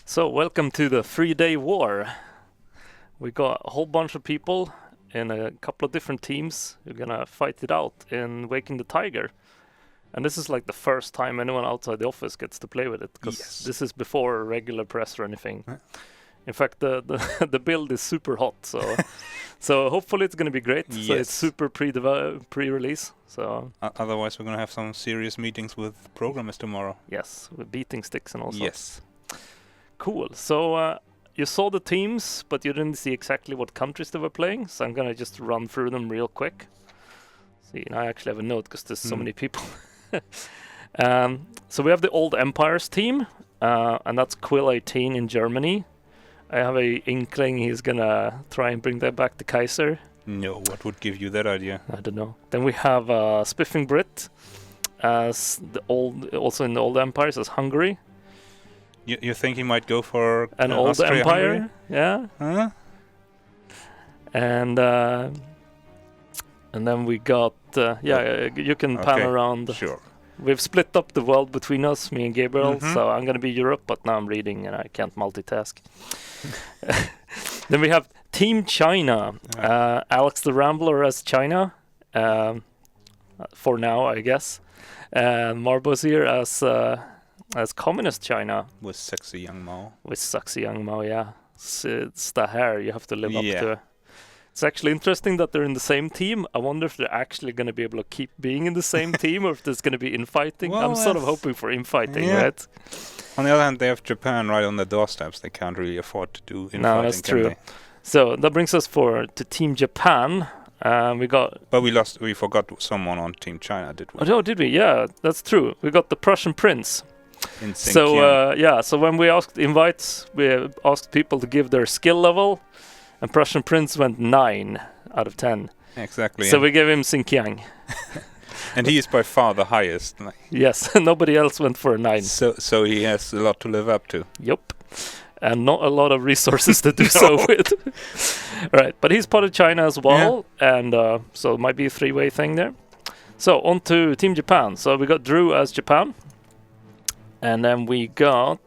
So, welcome to the 3-day war. We got a whole bunch of people in a couple of different teams who are gonna fight it out in Waking the Tiger. And this is like the first time anyone outside the office gets to play with it, because this is before regular press or anything. In fact, the the build is super hot, so hopefully it's gonna be great. So it's super pre-release. So otherwise, we're gonna have some serious meetings with programmers tomorrow. yes, with beating sticks and all sorts. Yes. Cool. So you saw the teams, but you didn't see exactly what countries they were playing. So I'm gonna just run through them real quick. See, and I actually have a note because there's so many people. So we have the Old Empires team, and that's Quill 18 in Germany. I have a inkling he's gonna try and bring that back to Kaiser. No, what would give you that idea? I don't know. Then we have Spiffing Brit as also in the Old Empires as Hungary. You think he might go for An old Austria, empire, Hungary? yeah. Huh? And then we got you can pan around. Sure. We've split up the world between us, me and Gabriel. So I'm gonna be Europe, but now I'm reading and I can't multitask. Then we have Team China. Alex the Rambler as China, for now, I guess. And Marbos here as Communist China. With sexy young Mao. With sexy young Mao, yeah. It's the hair you have to live up to. It's actually interesting that they're in the same team. I wonder if they're actually going to be able to keep being in the same team, or if there's going to be infighting. Well, I'm sort of hoping for infighting, right? On the other hand, they have Japan right on the doorsteps. They can't really afford to do infighting. No, that's true. So that brings us to Team Japan. But we forgot someone on Team China, did we? Oh, did we? Yeah, that's true. We got the Prussian Prince. In So so when we asked invites, we asked people to give their skill level, and Prussian Prince went 9 out of 10. Exactly. So we gave him Xinjiang. And he is by far the highest. Yes, nobody else went for a 9. So he has a lot to live up to. Yep. And not a lot of resources to do so with. Right, but he's part of China as well, and so it might be a 3-way thing there. So on to Team Japan. So we got Drew as Japan. And then we got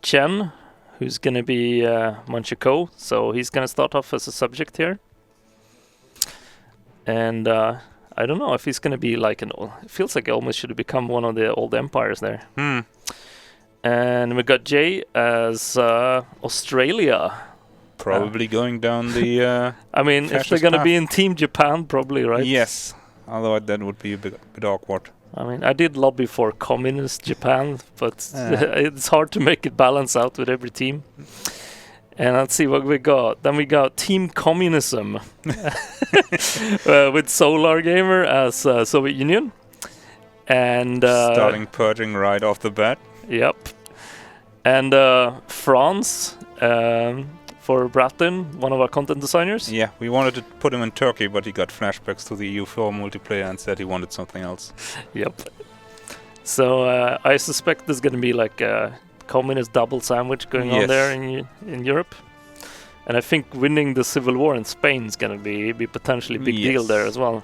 Chen, who's going to be Manchukuo. So he's going to start off as a subject here. And I don't know if he's going to be like it feels like he almost should have become one of the old empires there. And we got Jay as Australia. Probably going down the... I mean, if they're going to be in Team Japan, probably, right? Yes. Otherwise, that would be a bit awkward. I mean, I did lobby for communist Japan, but it's hard to make it balance out with every team. And let's see what we got. Then we got Team Communism with Solar Gamer as Soviet Union. And starting purging right off the bat. Yep. And France for Bratin, one of our content designers. Yeah, we wanted to put him in Turkey, but he got flashbacks to the EU4 multiplayer and said he wanted something else. Yep. So I suspect there's going to be like a communist double sandwich going on there in Europe. And I think winning the civil war in Spain is going to be potentially a big deal there as well.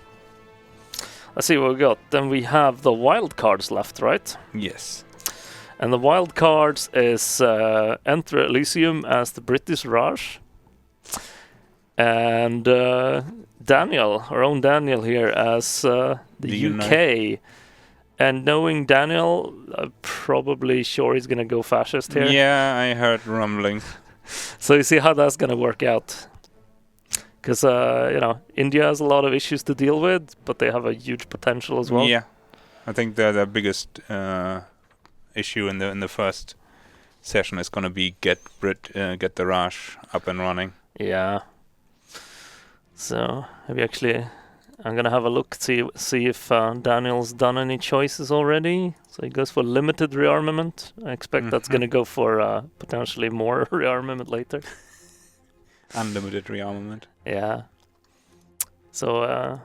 Let's see what we got. Then we have the wild cards left, right? Yes. And the wild cards is Enter Elysium as the British Raj. And Daniel, our own Daniel here, as the UK. And knowing Daniel, I'm probably sure he's going to go fascist here. Yeah, I heard rumbling. So you see how that's going to work out. Because, India has a lot of issues to deal with, but they have a huge potential as well. Yeah, I think the biggest issue in the first session is going to be get the Raj up and running. Yeah. So I'm gonna have a look see if Daniel's done any choices already. So he goes for limited rearmament. I expect that's gonna go for potentially more rearmament later. Unlimited rearmament. Yeah. So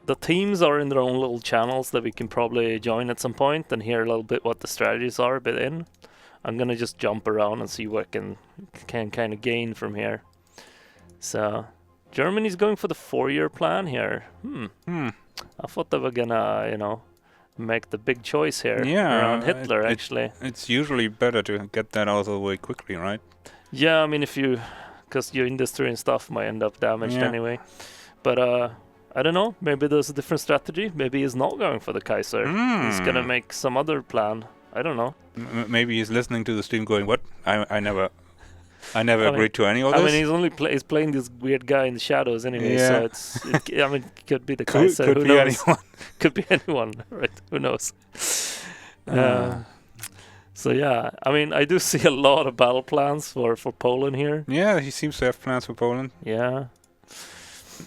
the teams are in their own little channels that we can probably join at some point and hear a little bit what the strategies are a bit in. I'm gonna just jump around and see what I can kind of gain from here. So Germany's going for the 4-year plan here. I thought they were gonna, make the big choice here Yeah, around Hitler, actually. It's usually better to get that out of the way quickly, right? Yeah, I mean, because your industry and stuff might end up damaged anyway. But I don't know. Maybe there's a different strategy. Maybe he's not going for the Kaiser. He's gonna make some other plan. I don't know. Maybe he's listening to the stream, going, "What? I never agreed to any of this." I mean, he's only he's playing this weird guy in the shadows anyway. Yeah. So I mean, it could be the Kaiser. Could Who be knows? anyone. Could be anyone, right? Who knows? So yeah, I mean, I do see a lot of battle plans for Poland here. Yeah, he seems to have plans for Poland. Yeah.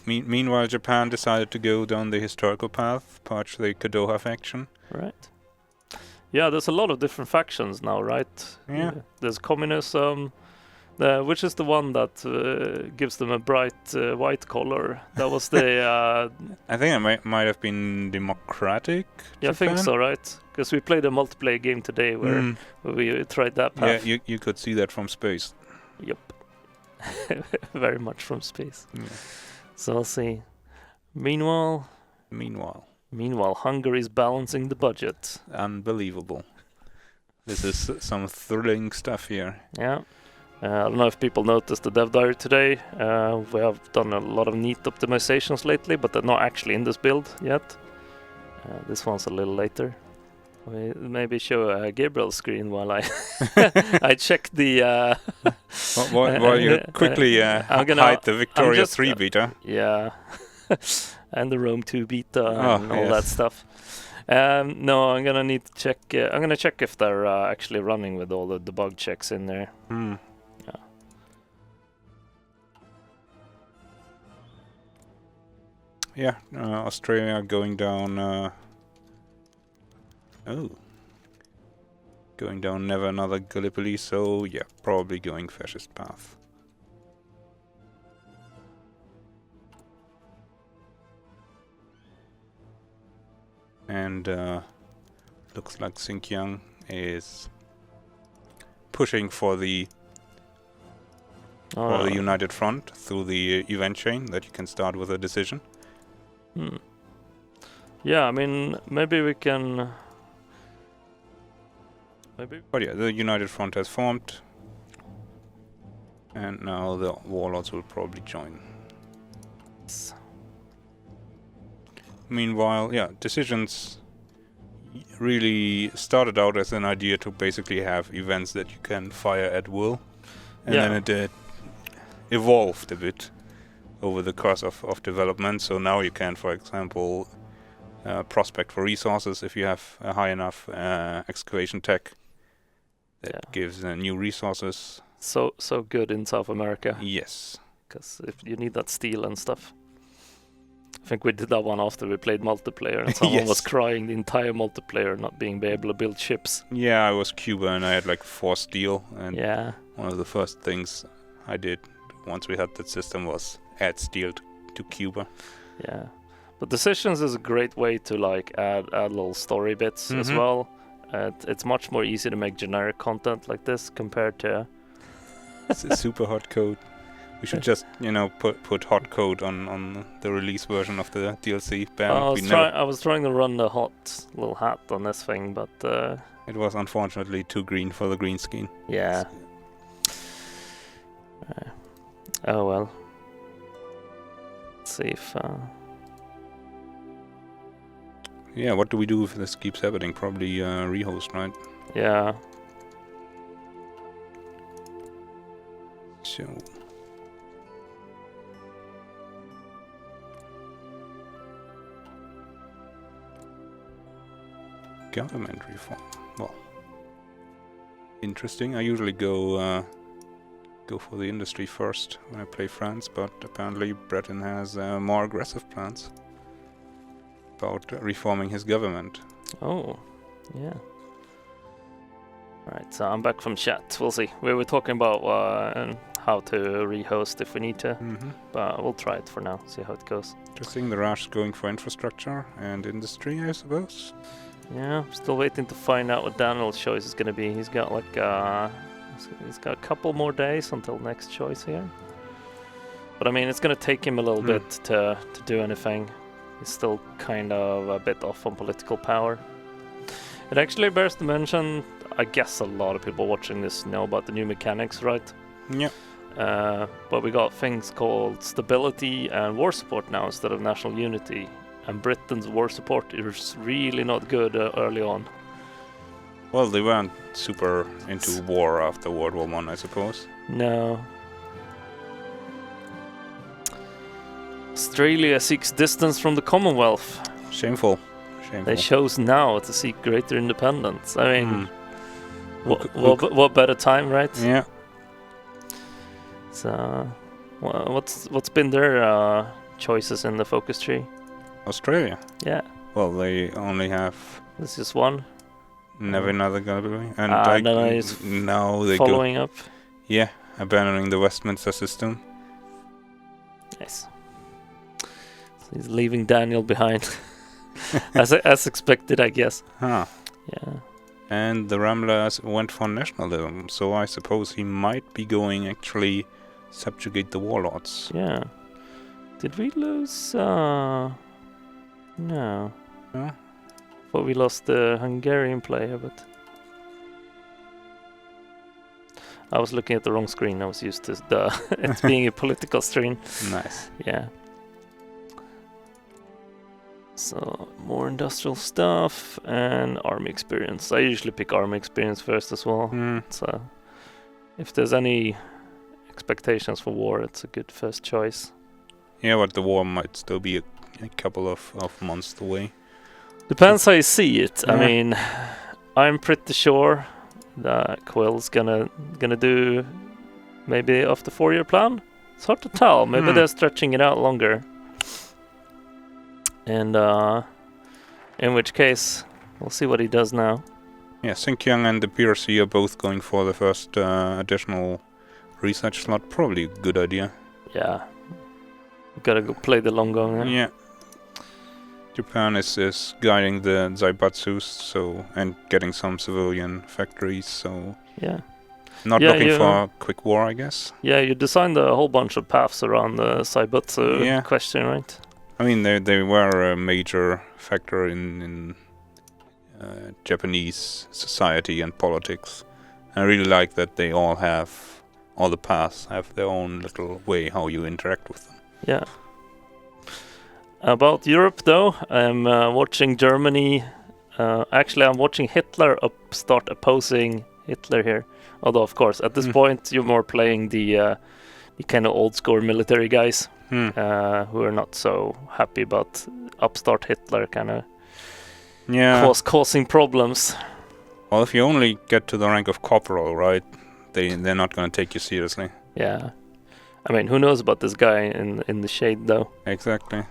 Meanwhile, Japan decided to go down the historical path, purge the Kadoha faction. Right. Yeah, there's a lot of different factions now, right? Yeah. There's communism, which is the one that gives them a bright white color. That was the... I think it might have been democratic. Yeah, Japan? I think so, right? Because we played a multiplayer game today where we tried that path. Yeah, you could see that from space. Yep. Very much from space. Yeah. So I'll see. Meanwhile, Hungary's balancing the budget. Unbelievable. This is some thrilling stuff here. Yeah. I don't know if people noticed the dev diary today. We have done a lot of neat optimizations lately, but they're not actually in this build yet. This one's a little later. We maybe show Gabriel's screen while I I check the... while you quickly hide the Victoria 3 beta. Yeah. And the Rome 2 beta and all that stuff. No, I'm gonna need to check. I'm gonna check if they're actually running with all the debug checks in there. Yeah, Australia going down. Going down never another Gallipoli. So yeah, probably going fascist path. And looks like Xinjiang is pushing for the United Front through the event chain that you can start with a decision. Yeah, I mean, maybe we can... But yeah, the United Front has formed. And now the warlords will probably join. Meanwhile, yeah, decisions really started out as an idea to basically have events that you can fire at will. And then it evolved a bit over the course of development. So now you can, for example, prospect for resources if you have a high enough excavation tech that gives new resources. So good in South America. Yes. Because if you need that steel and stuff. I think we did that one after we played multiplayer and someone was crying the entire multiplayer not being able to build ships. Yeah, I was Cuba and I had like 4 steel, and one of the first things I did once we had that system was add steel to Cuba. Yeah, but Decisions is a great way to like add little story bits as well. It's much more easy to make generic content like this compared to... It's a super hot code. We should just, put hot code on the release version of the DLC. I was trying to run the hot little hat on this thing, but... it was unfortunately too green for the green screen. Yeah. Oh well. Let's see if... Yeah, what do we do if this keeps happening? Probably rehost, right? Yeah. So... government reform. Well, interesting. I usually go for the industry first when I play France, but apparently Breton has more aggressive plans about reforming his government. Oh, yeah. Right, so I'm back from chat. We'll see. We were talking about how to rehost if we need to, but we'll try it for now. See how it goes. Interesting. The Rush going for infrastructure and industry, I suppose. Yeah, still waiting to find out what Daniel's choice is going to be. He's got like he's got a couple more days until next choice here. But I mean, it's going to take him a little bit to do anything. He's still kind of a bit off on political power. It actually bears to mention, I guess a lot of people watching this know about the new mechanics, right? Yeah. But we got things called stability and war support now instead of national unity. And Britain's war support is really not good early on. Well, they weren't super into war after World War One, I suppose. No. Australia seeks distance from the Commonwealth. Shameful. They chose now to seek greater independence. I mean, what better time, right? Yeah. So, what's been their choices in the focus tree? Australia. Yeah. Well, they only have. This is one. Never another gallery, and now they following up. Yeah, abandoning the Westminster system. Nice. So he's leaving Daniel behind, as expected, I guess. Huh. Yeah. And the Ramblers went for nationalism, so I suppose he might be going actually subjugate the warlords. Yeah. Did we lose? No. Huh? Thought we lost the Hungarian player, but I was looking at the wrong screen. I was used to it being a political screen. Nice. Yeah. So more industrial stuff and army experience. I usually pick army experience first as well. So if there's any expectations for war, it's a good first choice. Yeah, but the war might still be a couple of months away. Depends how you see it. Yeah. I mean, I'm pretty sure that Quill's gonna do maybe off the 4-year plan. It's hard to tell. Maybe they're stretching it out longer. And in which case, we'll see what he does now. Yeah, Sinkyung and the PRC are both going for the first additional research slot. Probably a good idea. Yeah. Gotta go play the long game. Huh? Yeah. Japan is guiding the Zaibatsus, and getting some civilian factories, so yeah. Not looking for a quick war, I guess. Yeah, you designed a whole bunch of paths around the Zaibatsu question, right? I mean, they were a major factor in Japanese society and politics. I really like that they all the paths have their own little way how you interact with them. Yeah. About Europe, though, I'm watching Germany. Actually, I'm watching Hitler start opposing Hitler here. Although, of course, at this point, you're more playing the kind of old-school military guys who are not so happy about upstart Hitler kind of causing problems. Well, if you only get to the rank of corporal, right, they're not going to take you seriously. Yeah. I mean, who knows about this guy in the shade, though? Exactly.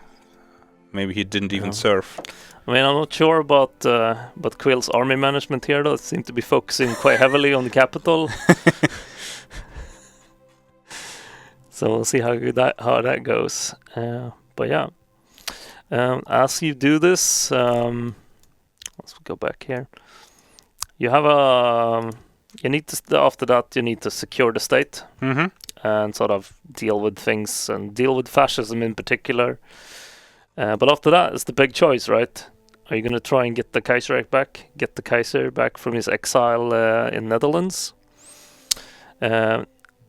Maybe he didn't even serve. I mean, I'm not sure about Quill's army management here, though. It seems to be focusing quite heavily on the capital. So we'll see how that goes. But yeah, as you do this, let's go back here. You have after that you need to secure the state and sort of deal with things and deal with fascism in particular. But after that, it's the big choice, right? Are you going to try and get the Kaiserreich back? Get the Kaiser back from his exile in Netherlands?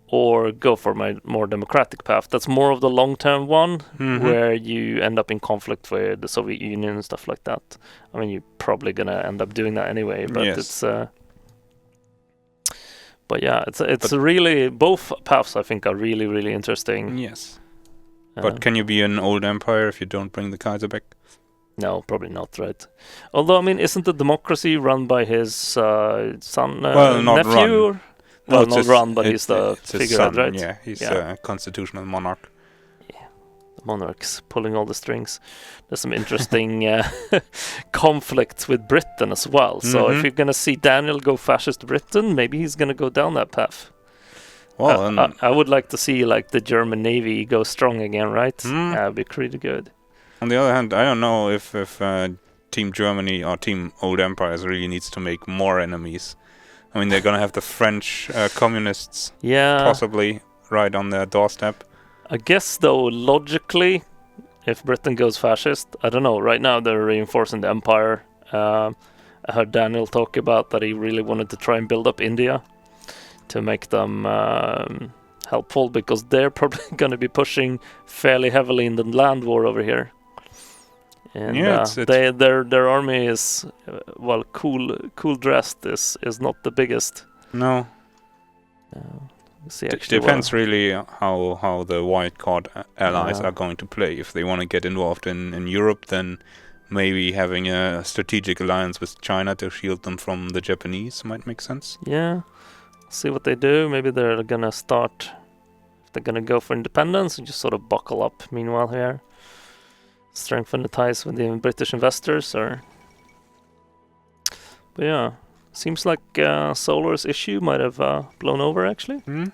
Or go for my more democratic path? That's more of the long-term one, where you end up in conflict with the Soviet Union and stuff like that. I mean, you're probably going to end up doing that anyway, but it's... but yeah, it's really... Both paths, I think, are really, really interesting. Yes. But can you be an old empire if you don't bring the Kaiser back? No, probably not, right? Although, I mean, isn't the democracy run by his son, not nephew? Run. Well, not run, but he's the figurehead, right? Yeah, he's a constitutional monarch. Yeah, the monarch's pulling all the strings. There's some interesting conflicts with Britain as well. So if you're going to see Daniel go fascist Britain, maybe he's going to go down that path. Well, I would like to see like the German Navy go strong again, right? That would be pretty good. On the other hand, I don't know if Team Germany or Team Old Empires really needs to make more enemies. I mean, they're going to have the French communists possibly right on their doorstep. I guess, though, logically, if Britain goes fascist, I don't know. Right now, they're reinforcing the empire. I heard Daniel talk about that he really wanted to try and build up India to make them helpful, because they're probably going to be pushing fairly heavily in the land war over here. And their army is cool dressed is not the biggest. No. Depends really how the white card allies are going to play. If they want to get involved in Europe, then maybe having a strategic alliance with China to shield them from the Japanese might make sense. Yeah. See what they do. Maybe they're gonna start. If they're gonna go for independence, and just sort of buckle up. Meanwhile, here, strengthen the ties with the British investors, or. But yeah, seems like Solar's issue might have blown over actually. So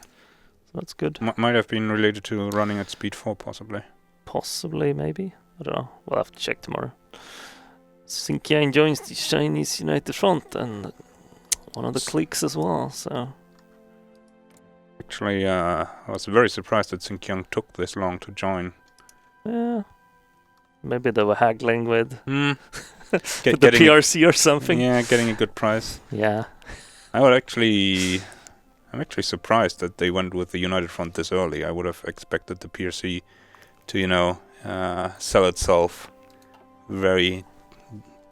that's good. Might have been related to running at speed 4, possibly. Possibly, maybe. I don't know. We'll have to check tomorrow. Xinjiang joins the Chinese United Front and one of the cliques as well. So. Actually, I was very surprised that Xinjiang took this long to join. Yeah. Maybe they were haggling with the PRC or something. Yeah, getting a good price. Yeah. I'm actually surprised that they went with the United Front this early. I would have expected the PRC to, sell itself very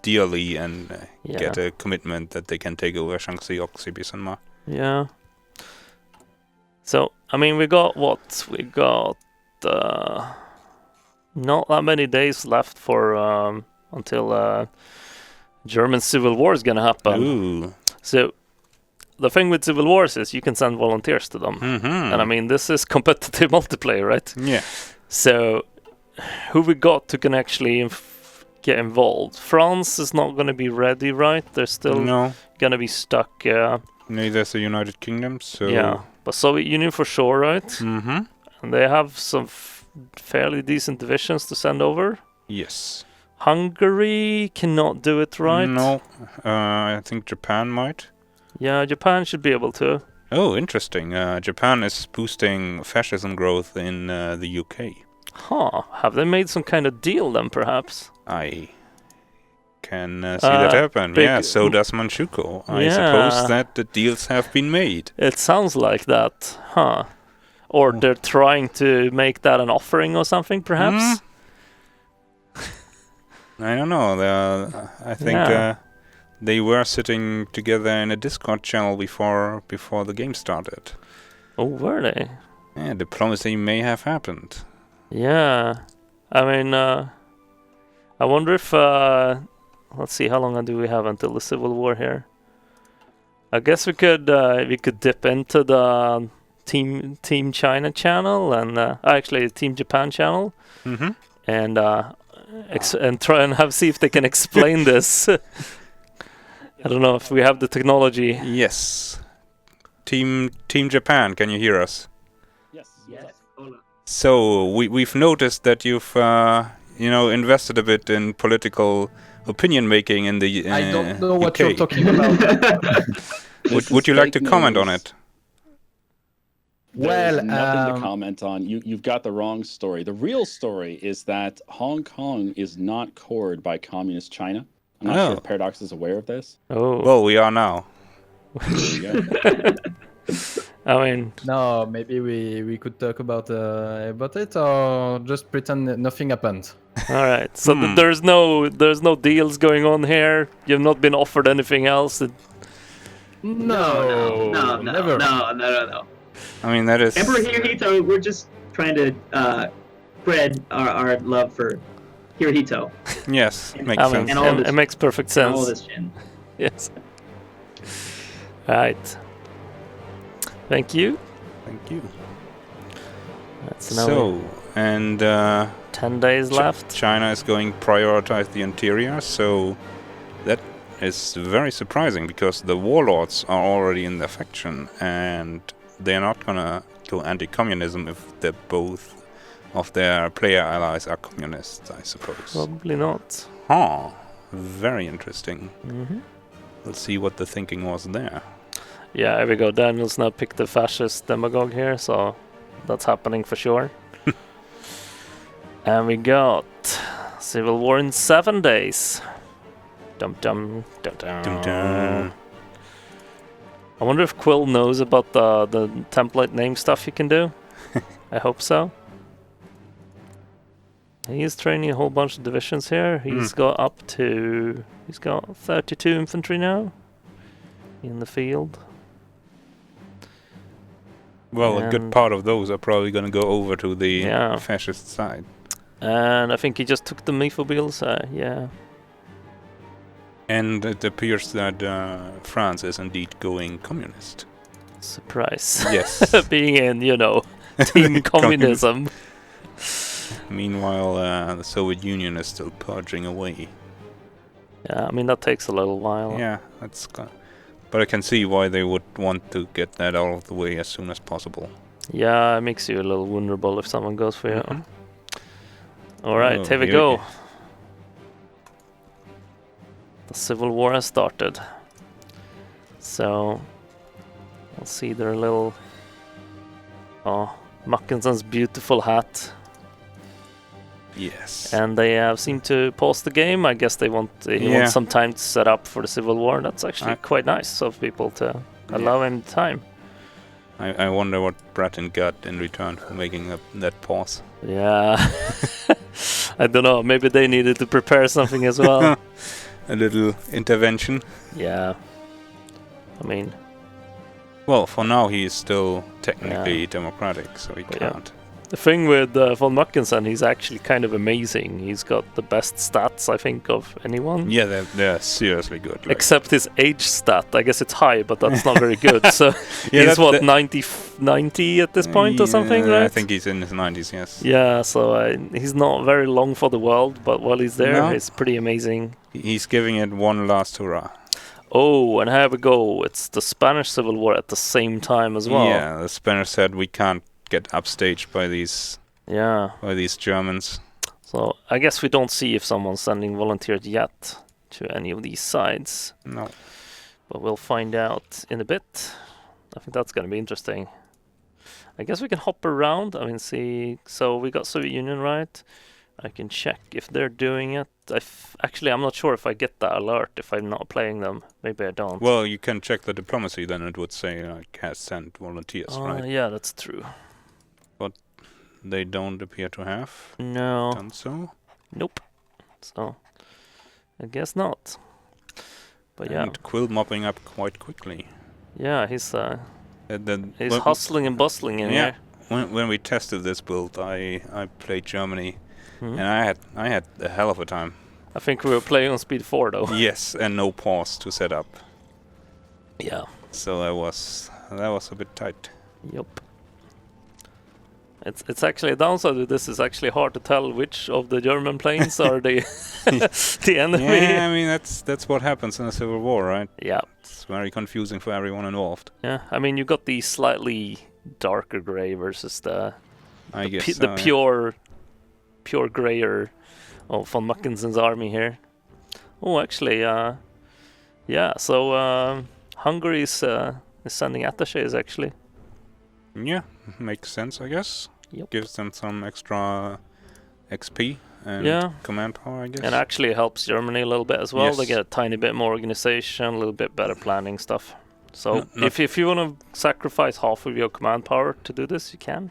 dearly and get a commitment that they can take over Shaanxi, Oxy, Bisanma. Yeah. So, I mean, we got not that many days left for until German civil war is gonna happen. Ooh. So the thing with civil wars is you can send volunteers to them, and I mean this is competitive multiplayer, right? Yeah. So who we got to can actually get involved? France is not gonna be ready, right? They're still gonna be stuck. Neither is the United Kingdom, so yeah. But Soviet Union for sure, right? And they have some fairly decent divisions to send over. Yes. Hungary cannot do it, right? No, I think Japan might. Yeah, Japan should be able to. Oh, interesting. Japan is boosting fascism growth in the UK. Huh. Have they made some kind of deal then, perhaps? I can see that happen. Yeah, so does Manchukuo. I suppose that the deals have been made. It sounds like that, huh? Or they're trying to make that an offering or something, perhaps? I don't know. I think they were sitting together in a Discord channel before the game started. Oh, were they? Yeah, diplomacy may have happened. Yeah. I mean, I wonder if... let's see, how long do we have until the Civil War here? I guess we could dip into the Team China channel and actually Team Japan channel, and try and see if they can explain this. I don't know if we have the technology. Yes. Team Japan, can you hear us? Yes. So we've noticed that you've invested a bit in political opinion making in the I don't know what UK. you're talking about. Would you like to comment on it? There's nothing to comment on. You've got the wrong story. The real story is that Hong Kong is not cored by communist China. I'm not sure if Paradox is aware of this. Oh. Well, we are now. There you go. I mean... No, maybe we could talk about it or just pretend that nothing happened. All right. So there's no deals going on here. You've not been offered anything else. No, never. No. I mean, that is... Emperor Hirohito, we're just trying to spread our love for Hirohito. Yes, makes sense. It makes perfect sense. And all this Jin. Yes. Right. Thank you. Thank you. That's so, and 10 days left. China is going to prioritize the interior, so that is very surprising because the warlords are already in the faction and they're not gonna go anti-communism if they're both of their player allies are communists, I suppose. Probably not. Huh. Very interesting. Let's see what the thinking was there. Yeah, there we go. Daniel's now picked the fascist demagogue here, so that's happening for sure. And we got Civil War in 7 days. Dum dum dum Dum dum. dum. I wonder if Quill knows about the template name stuff you can do. I hope so. He is training a whole bunch of divisions here. He's got up to... He's got 32 infantry now in the field. Well, a good And- part of those are probably going to go over to the Yeah. fascist side. And I think he just took the Mephobiles. Yeah. And it appears that France is indeed going communist. Surprise. Yes. Being in, team communism. Meanwhile, the Soviet Union is still purging away. Yeah, I mean, that takes a little while. Yeah, but I can see why they would want to get that out of the way as soon as possible. Yeah, it makes you a little vulnerable if someone goes for you. Mhm. Alright, Oh, here we here go. we- The Civil War has started. So, we'll see their little... Oh, Mackinson's beautiful hat. Yes. And they seem to pause the game. I guess he wants some time to set up for the Civil War. That's actually quite nice of people to allow him time. I wonder what Bratton got in return for making that pause. Yeah. I don't know. Maybe they needed to prepare something as well. A little intervention. Yeah. I mean... Well, for now he is still technically democratic, so he But yeah. can't. The thing with von Mackensen, he's actually kind of amazing. He's got the best stats, I think, of anyone. Yeah, they're seriously good. Like, Except his age stat. I guess it's high, but that's not very good. So yeah, he's that- 90 at this point or something, yeah, right? I think he's in his 90s, yes. Yeah, so he's not very long for the world, but while he's there, No. it's pretty amazing. He's giving it one last hurrah. Oh, and here we go. It's the Spanish Civil War at the same time as well. Yeah, the Spanish said we can't get upstaged by these Germans. So I guess we don't see if someone's sending volunteers yet to any of these sides. No. But we'll find out in a bit. I think that's going to be interesting. I guess we can hop around. I mean, see. So we got Soviet Union, right? I can check if they're doing it. Actually, I'm not sure if I get that alert if I'm not playing them. Maybe I don't. Well, you can check the diplomacy, then it would say has sent volunteers, right? Yeah, that's true. They don't appear to have No. done so. Nope. So, I guess not. But yeah. And Quill mopping up quite quickly. Yeah, he's He's hustling and bustling in Yeah. here. When we tested this build, I played Germany, Mhm. and I had a hell of a time. I think we were playing on speed 4 though. Yes, and no pause to set up. Yeah. So that was a bit tight. Yup. It's actually a downside of this is actually hard to tell which of the German planes are the enemy. Yeah, I mean that's what happens in a civil war, right? Yeah. It's very confusing for everyone involved. Yeah. I mean, you got the slightly darker gray versus the I guess the pure grayer of von Mackensen's army here. Oh, actually, yeah. So Hungary is sending attaches actually. Yeah, makes sense, I guess. Yep. Gives them some extra XP and Yeah. command power, I guess. And actually helps Germany a little bit as well. They Yes. get a tiny bit more organization, a little bit better planning stuff. So No- if you want to sacrifice half of your command power to do this, you can.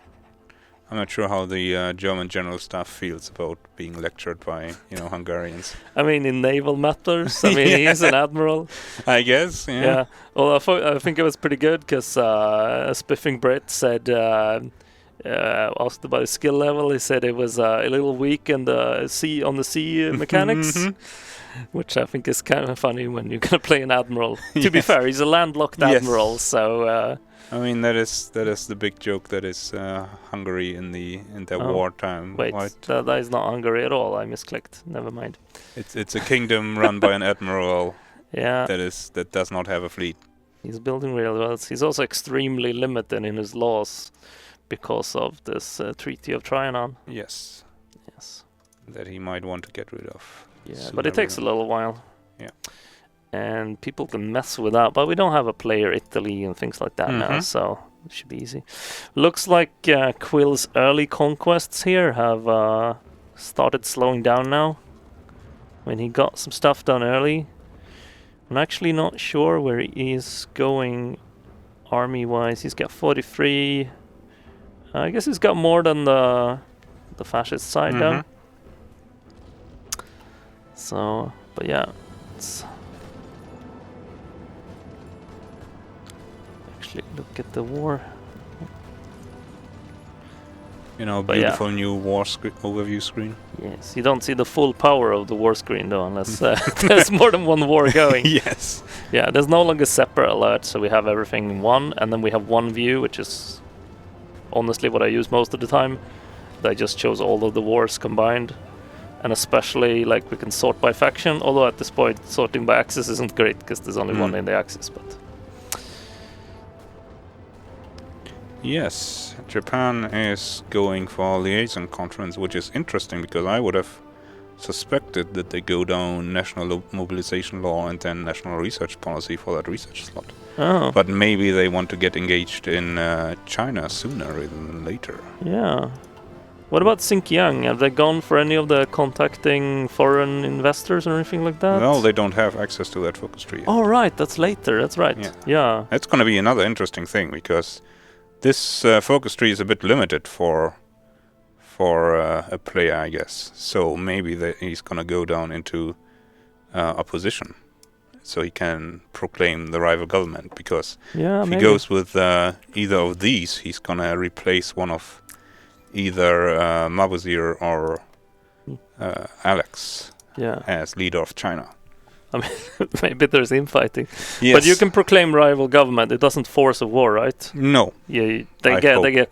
I'm not sure how the German general staff feels about being lectured by, Hungarians. I mean, in naval matters, I mean, he's an admiral. I guess, yeah. Yeah. Well, I think it was pretty good because a spiffing Brit said, asked about his skill level, he said it was a little weak in the sea mechanics. Mhm. Which I think is kind of funny when you're gonna play an admiral. To be Yes. fair, he's a landlocked Yes. admiral, so I mean that is the big joke that is Hungary in their Oh, wartime. wait, Right? that is not Hungary at all. I misclicked. Never mind. It's a kingdom run by an admiral Yeah, that does not have a fleet. he's building really well. He's also extremely limited in his laws because of this Treaty of Trianon. Yes, Yes. that he might want to get rid of. Yeah, sooner but it takes a rather- little while. Yeah. And people can mess with that, but we don't have a player Italy and things like that now, Mhm. so it should be easy. Looks like Quill's early conquests here have started slowing down now. When he got some stuff done early, I'm actually not sure where he is going army-wise. He's got 43. I guess he's got more than the fascist side now. So, but yeah, let's actually look at the war. You know, But yeah. beautiful new war overview screen. Yes, you don't see the full power of the war screen though, unless there's more than one war going. Yes. Yeah, there's no longer separate alerts, so we have everything in one, and then we have one view, which is honestly what I use most of the time. That just shows all of the wars combined, and especially like we can sort by faction. Although at this point, sorting by axis isn't great because there's only one in the axis. But yes, Japan is going for liaison conference, which is interesting because I would have suspected that they go down national mobilization law and then national research policy for that research slot. oh, But maybe they want to get engaged in China sooner rather than later. yeah. What about Xinjiang? Have they gone for any of the contacting foreign investors or anything like that? No, they don't have access to that focus tree yet. Oh right, that's later. That's right. Yeah. Yeah. That's going to be another interesting thing because this focus tree is a bit limited for a player, I guess. So maybe he's going to go down into opposition, so he can proclaim the rival government. Because Yeah. if Maybe. he goes with either of these, he's going to replace one of either Mabuzir or Alex Yeah. as leader of China. I mean, maybe there's infighting. Yes. But you can proclaim rival government. It doesn't force a war, right? No. Yeah, I hope.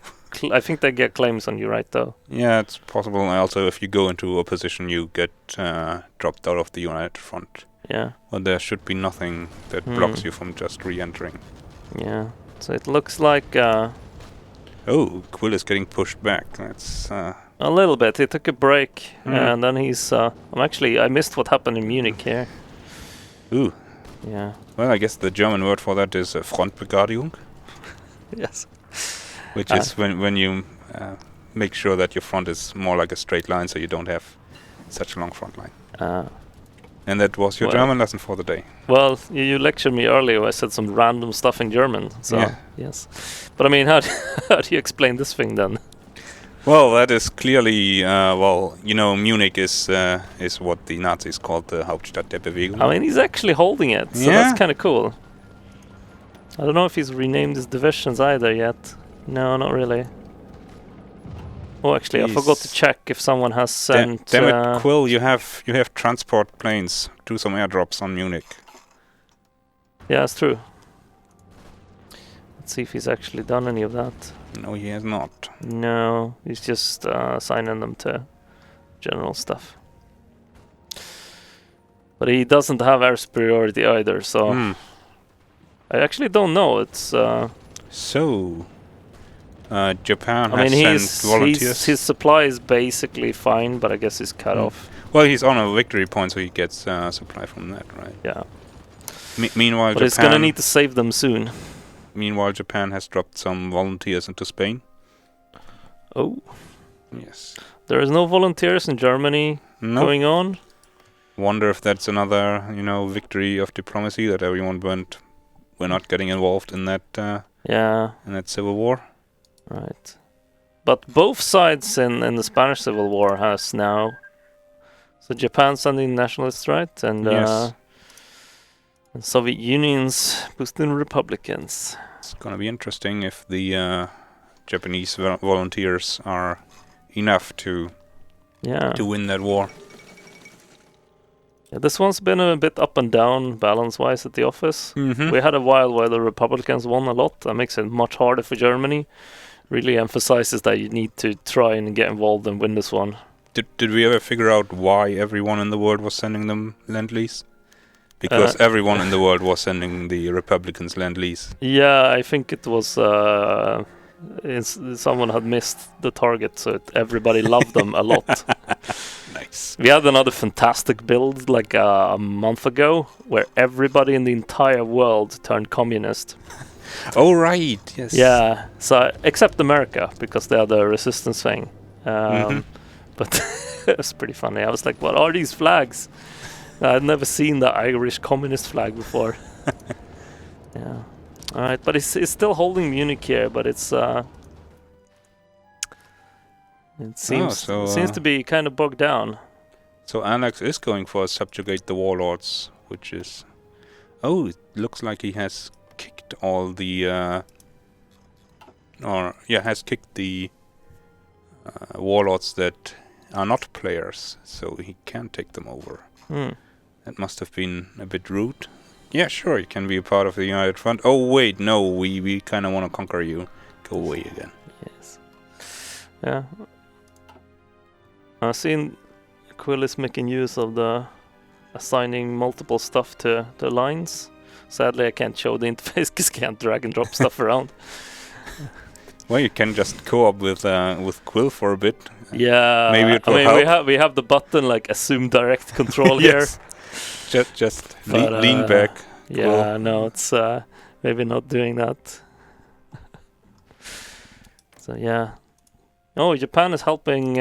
I think they get claims on you, right? Though. Yeah, it's possible. And also, if you go into opposition, you get dropped out of the United Front. Yeah. Well, there should be nothing that blocks you from just re-entering. Yeah. So it looks like Oh, Quill is getting pushed back. That's a little bit. He took a break, and then he's. I missed what happened in Munich here. ooh. Yeah. Well, I guess the German word for that is Frontbegradigung, Yes. which is when you make sure that your front is more like a straight line, so you don't have such a long front line. And that was your Well- German lesson for the day. Well, you lectured me earlier. I said some random stuff in German. So Yeah. yes. But I mean, how how do you explain this thing then? Well, that is clearly, Munich is what the Nazis called the Hauptstadt der Bewegung. I mean, he's actually holding it, so Yeah. that's kind of cool. I don't know if he's renamed his divisions either yet. No, not really. Oh, actually, I forgot to He's- check if someone has sent. Damn it, Quill! You have transport planes. Do some airdrops on Munich. Yeah, it's true. Let's see if he's actually done any of that. No, he has not. No, he's just assigning them to general stuff. But he doesn't have air superiority either, so I actually don't know. It's. So, Japan I mean, has sent volunteers. his supply is basically fine, but I guess he's cut off. Well, he's on a victory point, so he gets supply from that, right? Yeah, Meanwhile, but he's gonna need to save them soon. Meanwhile, Japan has dropped some volunteers into Spain. Oh, Yes. there is no volunteers in Germany No. going on. Wonder if that's another, victory of diplomacy that everyone went. We're not getting involved in that Yeah, civil war. right. But both sides in the Spanish Civil War has now. So Japan sending nationalists, right? And Yes. and Soviet Union's boosting Republicans. It's gonna be interesting if the Japanese volunteers are enough to Yeah. win that war. Yeah, this one's been a bit up and down balance-wise at the office. Mm-hmm. We had a while where the Republicans won a lot. That makes it much harder for Germany. Really emphasizes that you need to try and get involved and win this one. Did we ever figure out why everyone in the world was sending them Lend-Lease? Because everyone in the world was sending the Republicans Lend-Lease. Yeah, I think it was someone had missed the target, so everybody loved them a lot. Nice. We had another fantastic build like a month ago where everybody in the entire world turned communist. Oh, right. Yes. Yeah, so except America because they had the resistance thing. But it was pretty funny. I was like, "What are these flags?" I'd never seen the Irish communist flag before. Yeah. All right, but it's still holding Munich here, but it's it seems seems to be kind of bogged down. So Alex is going for subjugate the warlords, which is... Oh, it looks like he has kicked all the... has kicked the warlords that are not players, so he can take them over. That must have been a bit rude. Yeah, sure, you can be a part of the United Front. Oh, wait, no, we kind of want to conquer you. Go away again. Yes. Yeah. I've seen Quill is making use of the assigning multiple stuff to the lines. Sadly, I can't show the interface because I can't drag and drop stuff around. Well, you can just co-op with Quill for a bit. Yeah, maybe it will help. we have the button like assume direct control yes. here. Just lean back. Yeah, Quill. No, it's maybe not doing that. So yeah. Oh, Japan is helping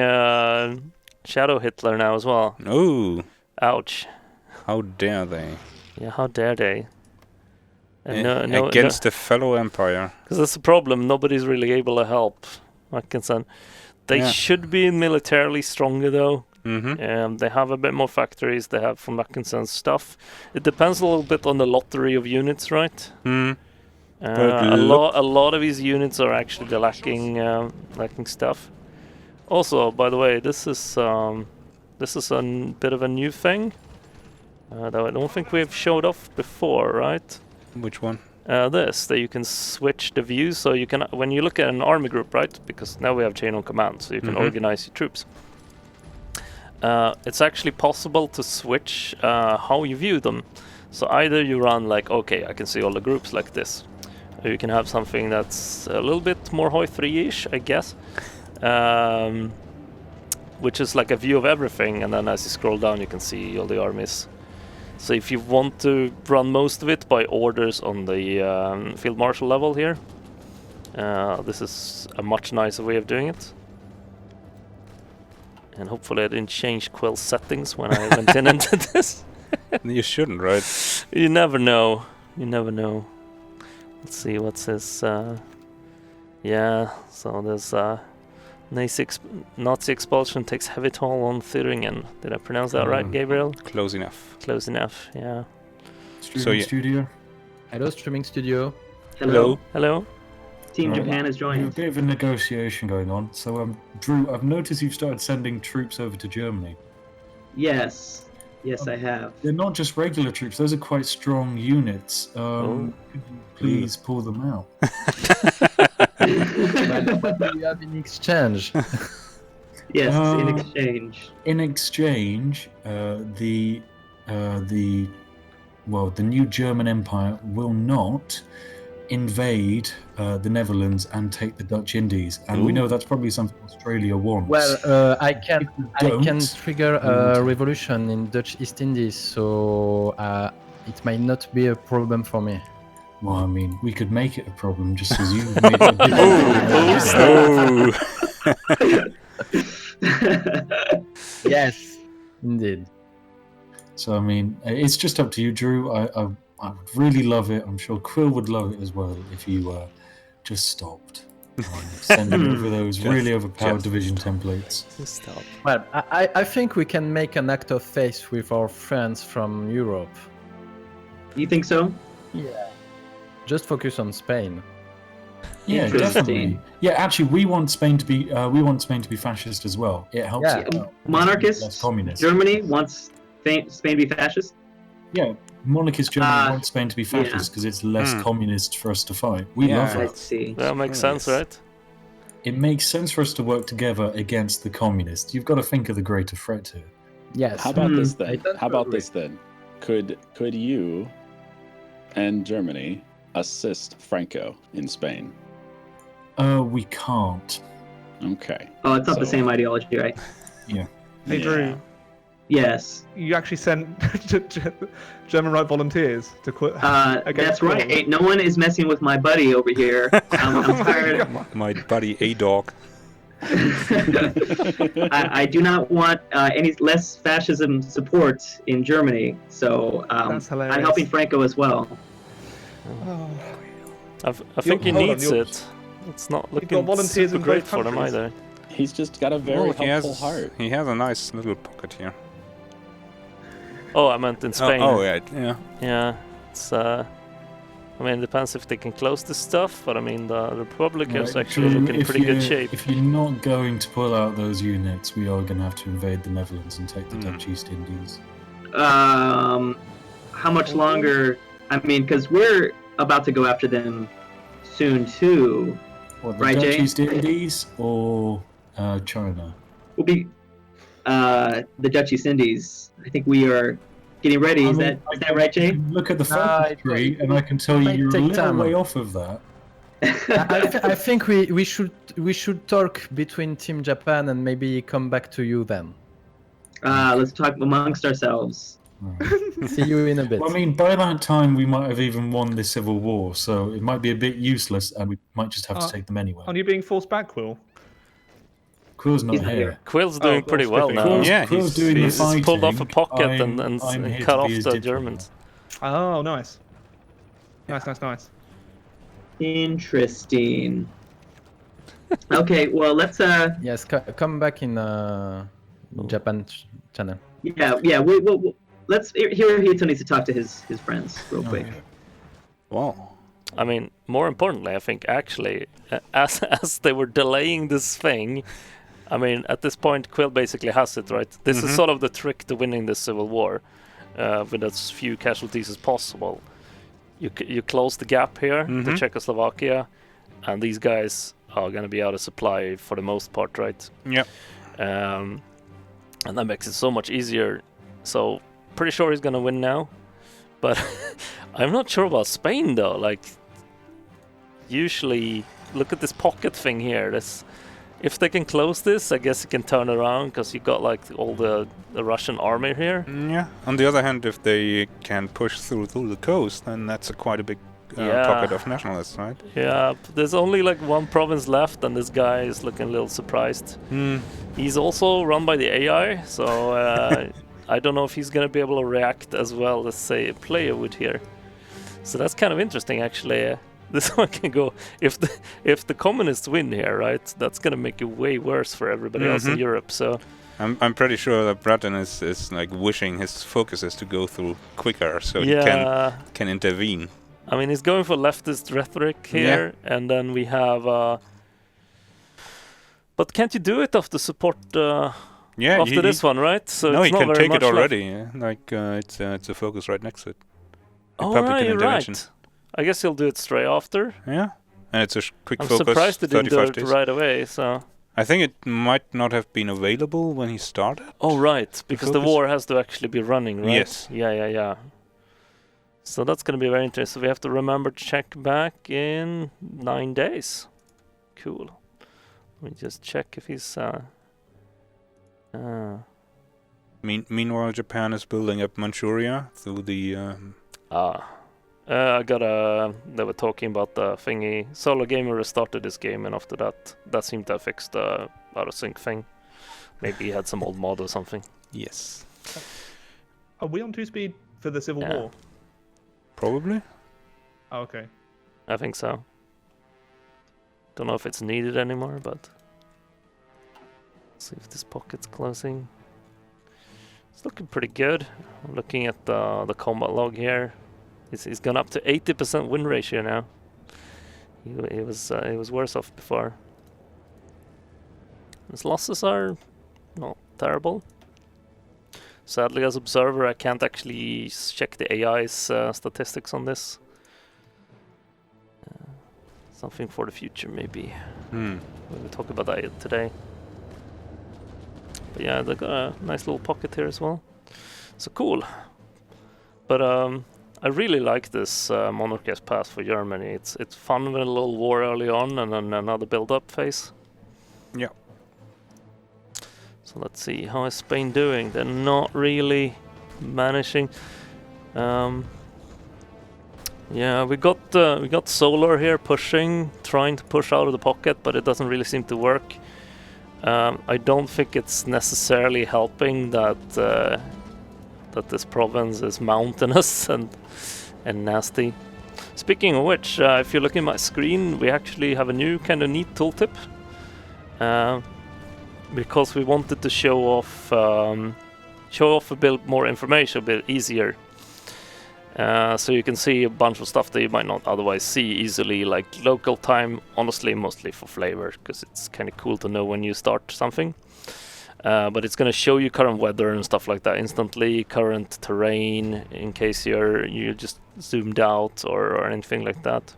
Shadow Hitler now as well. Oh. Ouch. How dare they? Yeah, how dare they? Against a fellow empire. Because that's the problem. Nobody's really able to help Mackensen. They should be militarily stronger though. They have a bit more factories. They have from Mackensen's stuff. It depends a little bit on the lottery of units, right? A lot of these units are actually lacking stuff. Also, by the way, this is a bit of a new thing that I don't think we've showed off before, right? Which one? That you can switch the view, so you can when you look at an army group, right? Because now we have chain of command, so you can organize your troops. It's actually possible to switch how you view them. So either you run like, okay, I can see all the groups like this, or you can have something that's a little bit more Hoi 3-ish, I guess, which is like a view of everything, and then as you scroll down, you can see all the armies. So if you want to run most of it by orders on the field marshal level here, this is a much nicer way of doing it. And hopefully I didn't change Quill's settings when I went in into this. You shouldn't, right? You never know. You never know. Let's see, what's this? Yeah, so there's Nazi expulsion takes heavy toll on Thüringen. Did I pronounce that right, Gabriel? Close enough. Close enough, yeah. Streaming studio. Hello, streaming studio. Hello. Hello. Team Japan is joining. A bit of a negotiation going on. So, Drew, I've noticed you've started sending troops over to Germany. Yes, I have. They're not just regular troops; those are quite strong units. Could you please pull them out? What do you have in exchange? Yes, in exchange. In exchange, the new German Empire will not invade the Netherlands and take the Dutch Indies, and we know that's probably something Australia wants. Well, I can trigger a revolution in Dutch East Indies, so it might not be a problem for me. Well, I mean, we could make it a problem just as you made it a Yes, indeed. So, I mean, it's just up to you, Drew. I would really love it. I'm sure Quill would love it as well if you just stopped sending over those really overpowered division templates. Just stop. Well, I think we can make an act of faith with our friends from Europe. You think so? Yeah. Just focus on Spain. Yeah, definitely. Yeah, actually, we want Spain to be fascist as well. It helps. Yeah. Monarchist communist. Germany wants Spain to be fascist. Yeah, monarchist Germany wants Spain to be fascist because it's less communist for us to fight. We love it. I see. That makes sense, right? It makes sense for us to work together against the communists. You've got to think of the greater threat here. Yes. How about this then? Could you and Germany assist Franco in Spain? We can't. Okay. Oh, it's not the same ideology, right? Yeah. Hey, Drew. Yes. You actually sent German right volunteers to quit. That's right. No one is messing with my buddy over here. I'm tired. My buddy A-Dog. I do not want any less fascism support in Germany, so That's I'm hilarious. helping Franco as well. Oh. I think he hold on, needs you're- it. It's not got looking volunteers super in great both for them countries. either. He's just got a very Well, helpful heart. he has a nice little pocket here. Oh, I meant in Spain. Oh, yeah, yeah. Yeah, it's I mean, it depends if they can close this stuff, but I mean, the Republic is Right, actually Drew, looking in if pretty good you- shape. If you're not going to pull out those units, we are going to have to invade the Netherlands and take the Dutch East Indies. How much longer? I mean, because we're about to go after them soon too. What, the Right, Dutch Jay? East Indies or China? We'll be the Dutch East Indies. I think we are getting ready. Is that right, Jay? Look at the Nah, focus it tree, might- and I can tell it you might you're a take little time. way off of that. I think we should talk between Team Japan and maybe come back to you then. Let's talk amongst ourselves. Right. See you in a bit. Well, I mean, by that time we might have even won the civil war, so it might be a bit useless, and we might just have to take them anyway. Are you being forced back, Quill? Quill's not He's not here. here. Quill's doing Oh, pretty well Quill's now. Quill's, Yeah, Quill's he's- doing He's the fighting. pulled off a pocket I'm and here cut to off be his the diplomat. Germans. Oh, nice. Nice. Interesting. Okay, well let's Yes, come back in Japan channel. yeah we'll let's Hirohito needs to talk to his friends real quick. Okay. Wow. I mean, more importantly, I think actually, as they were delaying this thing, I mean, at this point, Quill basically has it, right? This is sort of the trick to winning this civil war, with as few casualties as possible. You close the gap here to Czechoslovakia, and these guys are going to be out of supply for the most part, right? Yep. And that makes it so much easier. So, pretty sure he's going to win now. But I'm not sure about Spain, though. Like, usually, look at this pocket thing here. If they can close this, I guess you can turn around, because you got, like, all the Russian army here. Yeah. On the other hand, if they can push through the coast, then that's quite a big Yeah. pocket of nationalists, right? Yeah, there's only, like, one province left, and this guy is looking a little surprised. He's also run by the AI, so I don't know if he's going to be able to react as well as, say, a player would here. So that's kind of interesting, actually. This one can go, if the communists win here, right, that's going to make it way worse for everybody else in Europe. So I'm pretty sure that Breton is like wishing his focus is to go through quicker, so he yeah, can intervene. I mean, he's going for leftist rhetoric here, and then we have... but can't you do it after support Yeah. after this one, right? So No, it's he not can very take much it left. already. Yeah? Like it's a focus right next to it. Oh, Republican right, you're intervention. right. I guess he'll do it straight after. Yeah. And it's a quick I'm focus. surprised he didn't do 35 it days. right away, so... I think it might not have been available when he started. Oh, right, because the focus? war has to actually be running, right? Yes. Yeah. So that's going to be very interesting. So we have to remember to check back in 9 days. Cool. Let me just check if he's... Meanwhile, Japan is building up Manchuria through the. I got a... They were talking about the thingy. Solo Gamer restarted this game, and after that seemed to have fixed the out-of-sync thing. Maybe he had some old mod or something. Yes. Are we on 2-speed for the Civil Yeah. War? Probably. Oh, okay. I think so. Don't know if it's needed anymore, but... See if this pocket's closing. It's looking pretty good. I'm looking at the combat log here. He's gone up to 80% win ratio now. He was worse off before. His losses are not terrible. Sadly, as observer, I can't actually check the AI's statistics on this. Something for the future, maybe. We'll talk about that today. But yeah, they got a nice little pocket here as well. So cool. But I really like this monarchy as path for Germany. It's fun with a little war early on and then another build-up phase. Yeah. So let's see, how is Spain doing? They're not really managing. Yeah, we got Solar here pushing, trying to push out of the pocket, but it doesn't really seem to work. I don't think it's necessarily helping that that this province is mountainous and nasty. Speaking of which, if you look at my screen, we actually have a new kind of neat tooltip. Because we wanted to show off a bit more information, a bit easier. So you can see a bunch of stuff that you might not otherwise see easily, like local time, honestly, mostly for flavor, because it's kind of cool to know when you start something. But it's going to show you current weather and stuff like that instantly, current terrain, in case you just zoomed out or anything like that.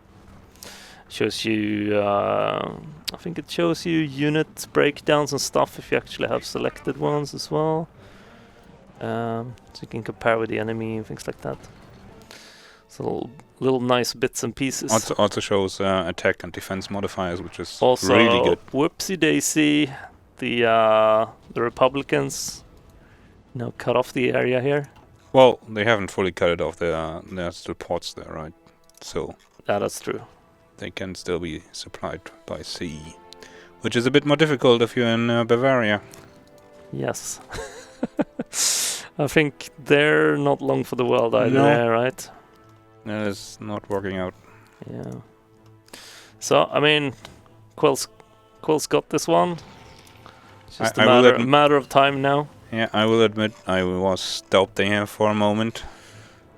Shows you, I think it shows you unit breakdowns and stuff if you actually have selected ones as well. So you can compare with the enemy and things like that. So little nice bits and pieces. Also shows attack and defense modifiers, which is also, really good. Whoopsie daisy, the Republicans now cut off the area here. Well, they haven't fully cut it off. There are still ports there, right? So yeah, that's true. They can still be supplied by sea, which is a bit more difficult if you're in Bavaria. Yes. I think they're not long for the world either, right? That is not working out. Yeah. So, I mean, Quill's got this one. It's just a matter of time now. Yeah, I will admit I was doubting him for a moment.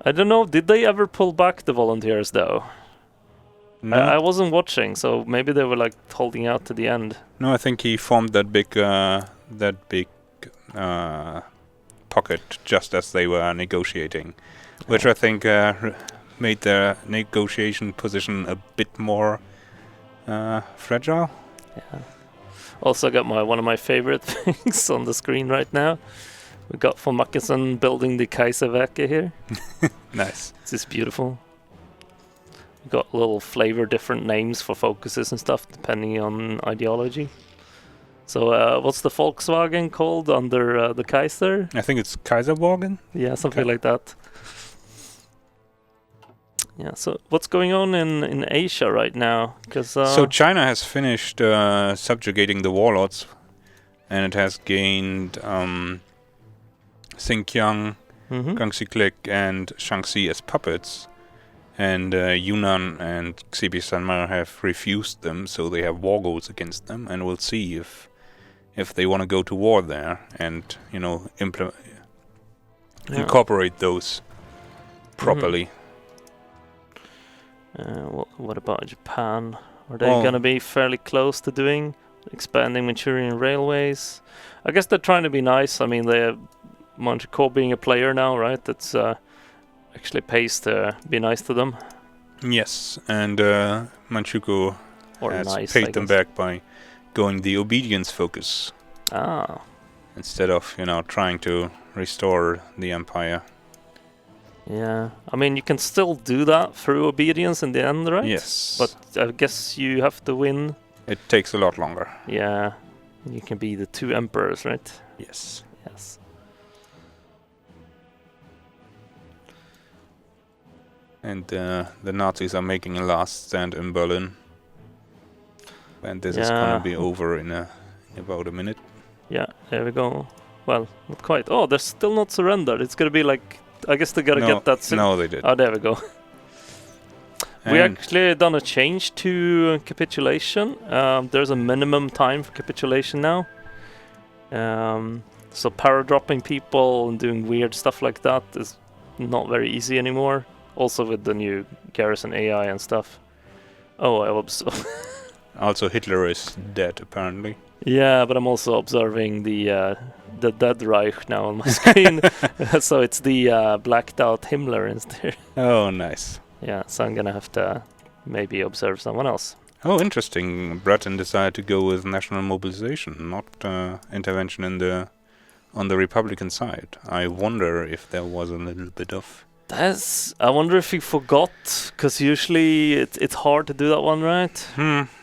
I don't know, did they ever pull back the volunteers though? No. I wasn't watching, so maybe they were like holding out to the end. No, I think he formed that big pocket just as they were negotiating, which I think made their negotiation position a bit more fragile. Yeah. Also got one of my favorite things on the screen right now. We got von Mackensen building the Kaiserwerke here. Nice. This is beautiful. We got little flavor, different names for focuses and stuff depending on ideology. So what's the Volkswagen called under the Kaiser? I think it's Kaiserwagen. Yeah, something like that. Yeah, so what's going on in Asia right now? So China has finished subjugating the warlords, and it has gained Xinjiang, Guangxi Click, and Shaanxi as puppets. And Yunnan and Xibi-Sanma have refused them, so they have war goals against them, and we'll see if they want to go to war there and, incorporate those properly. What about Japan? Are they going to be fairly close to expanding Manchurian railways? I guess they're trying to be nice. I mean, they have Manchukuo being a player now, right? That's actually pays to be nice to them. Yes, and Manchukuo has paid them back by going the obedience focus. Instead of, trying to restore the empire. Yeah, I mean, you can still do that through obedience in the end, right? Yes. But I guess you have to win. It takes a lot longer. Yeah, you can be the two emperors, right? Yes. Yes. And the Nazis are making a last stand in Berlin. And this is going to be over in about a minute. Yeah, there we go. Well, not quite. Oh, they're still not surrendered. It's going to be like... I guess they got to get that... No, they did. Oh, there we go. We actually done a change to capitulation. There's a minimum time for capitulation now. So paradropping people and doing weird stuff like that is not very easy anymore. Also with the new garrison AI and stuff. Oh, I observe. Also, Hitler is dead, apparently. Yeah, but I'm also observing the Dead Reich now on my screen. So it's the blacked out Himmler instead. Oh, nice. Yeah, so I'm gonna have to maybe observe someone else. Oh, interesting. Breton decided to go with national mobilization, not intervention on the Republican side. I wonder if there was a little bit of... I wonder if he forgot, because usually it's hard to do that one, right?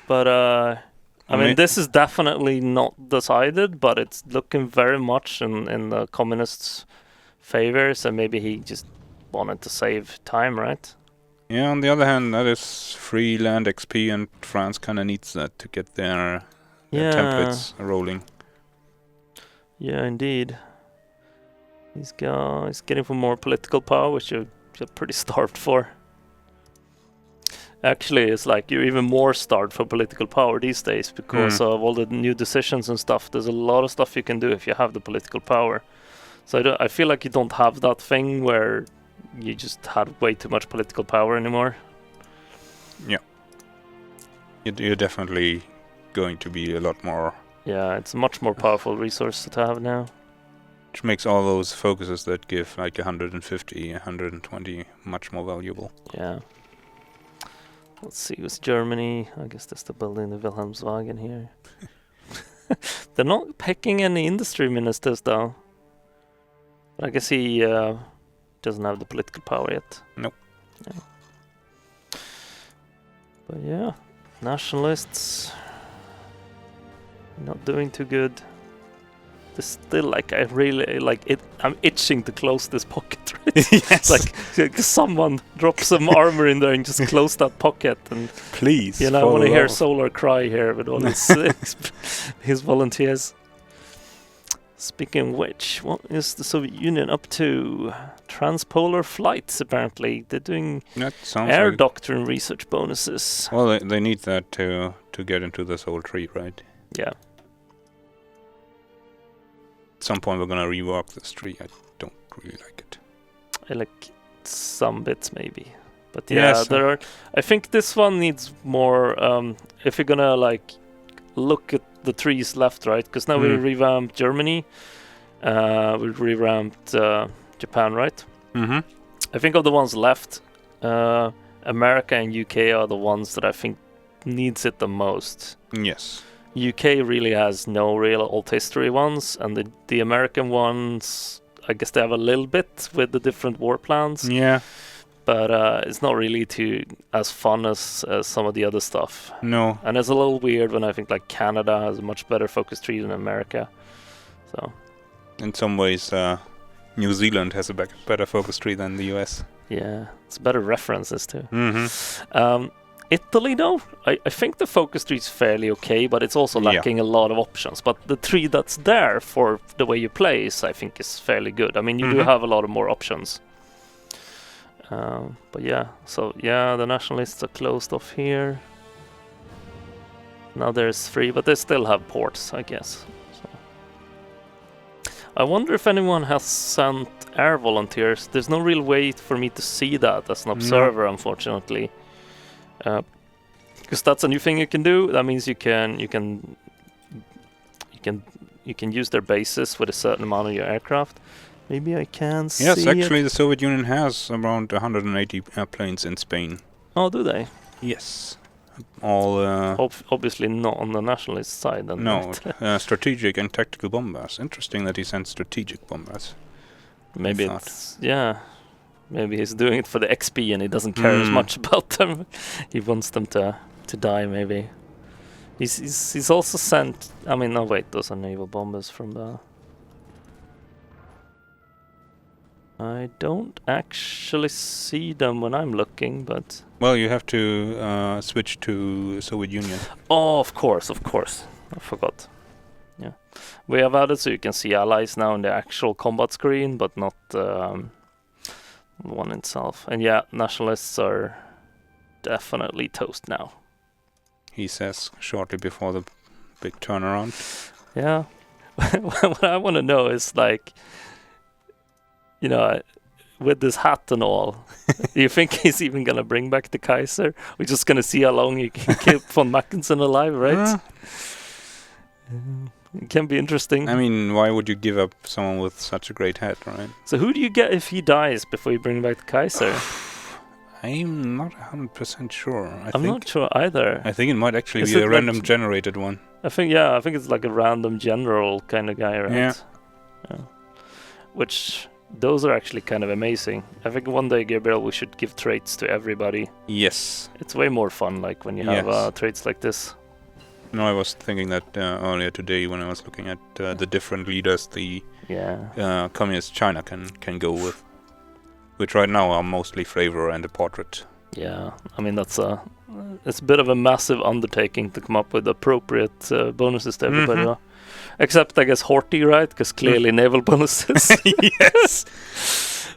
But I mean, this is definitely not decided, but it's looking very much in the communists' favor, so maybe he just wanted to save time, right? Yeah, on the other hand, that is free land XP, and France kind of needs that to get their templates rolling. Yeah, indeed. These guys getting for more political power, which you're pretty starved for. Actually, it's like you're even more starved for political power these days because of all the new decisions and stuff. There's a lot of stuff you can do if you have the political power. So I feel like you don't have that thing where you just had way too much political power anymore. Yeah. You're definitely going to be a lot more. Yeah, it's a much more powerful resource to have now. Which makes all those focuses that give like 150, 120 much more valuable. Yeah. Let's see, who's Germany? I guess they're still building the Wilhelmshaven here. They're not picking any industry ministers though. But I guess he doesn't have the political power yet. Nope. Yeah. But yeah, nationalists not doing too good. There's still like I really like it. I'm itching to close this pocket. Right? Yes. Like someone drop some armor in there and just close that pocket. And please, I want to hear Solar cry here with all his volunteers. Speaking of which, what is the Soviet Union up to? Transpolar flights, apparently. They're doing air doctrine research bonuses. Well, they need that to get into this whole tree, right? Yeah. At some point we're gonna rework this tree. I don't really like it. I like some bits maybe. But yeah, there are... I think this one needs more... if you're gonna like look at the trees left, right? Because now we revamped Germany. We revamped Japan, right? Mm-hmm. I think of the ones left, America and UK are the ones that I think needs it the most. Yes. UK really has no real old history ones, and the American ones, I guess they have a little bit with the different war plans. Yeah. But it's not really as fun as some of the other stuff. No. And it's a little weird when I think like Canada has a much better focus tree than America. So. In some ways, New Zealand has a better focus tree than the US. Yeah, it's better references too. Mm-hmm. Italy, though, I think the focus tree is fairly okay, but it's also lacking a lot of options. But the tree that's there for the way you play I think is fairly good. I mean, you do have a lot of more options. But yeah, so yeah, the nationalists are closed off here. Now there's 3, but they still have ports, I guess. So. I wonder if anyone has sent air volunteers. There's no real way for me to see that as an observer, unfortunately. Because that's a new thing you can do. That means you can use their bases with a certain amount of your aircraft. Maybe I can see. Yes, actually, the Soviet Union has around 180 airplanes in Spain. Oh, do they? Yes. All obviously not on the nationalist side. Then, no, strategic and tactical bombers. Interesting that he sent strategic bombers. Maybe it's maybe he's doing it for the XP and he doesn't care as much about them. He wants them to die. Maybe he's also sent. I mean, no, wait, those are naval bombers from the. I don't actually see them when I'm looking, but... Well, you have to switch to Soviet Union. Oh, of course. I forgot. Yeah. We have added so you can see allies now in the actual combat screen, but not the one itself. And yeah, nationalists are definitely toast now. He says shortly before the big turnaround. Yeah. What I want to know is like... You know, with this hat and all, do you think he's even going to bring back the Kaiser? We're just going to see how long he can keep von Mackensen alive, right? It can be interesting. I mean, why would you give up someone with such a great hat, right? So who do you get if he dies before you bring back the Kaiser? I'm not 100% sure. I'm not sure either. I think it might actually be a random generated one. I think it's like a random general kind of guy, right? Yeah. Which... Those are actually kind of amazing. I think one day, Gabriel, we should give traits to everybody. Yes. It's way more fun, like when you have traits like this. No, I was thinking that earlier today when I was looking at the different leaders the communist China can go with, which right now are mostly flavor and a portrait. Yeah, I mean that's a it's a bit of a massive undertaking to come up with appropriate bonuses to everybody. Mhm. Except, I guess, Horty, right? Because clearly naval bonuses. Yes.